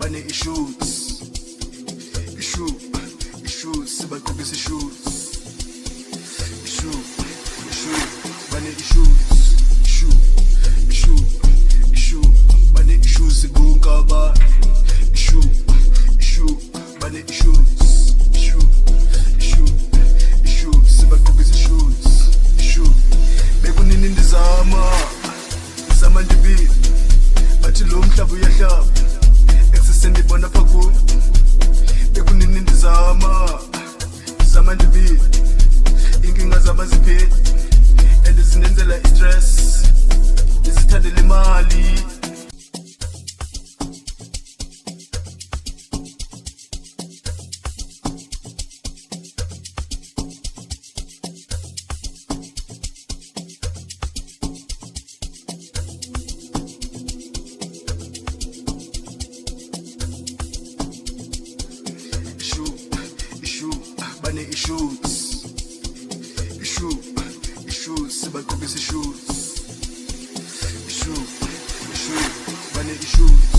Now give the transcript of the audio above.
bane issues sibagqokisa issues bane issue bane issues kunkaba issue bane issues sibagqokisa issue bekunini ndizama ndibili bathi lo mhlaba uyahlaba eksesendibona phakuni bekunini ndizama ndibili inkinga zaba zipheli and zinenzela istress izithandela imali bane issues sibagqokisa issues bane issues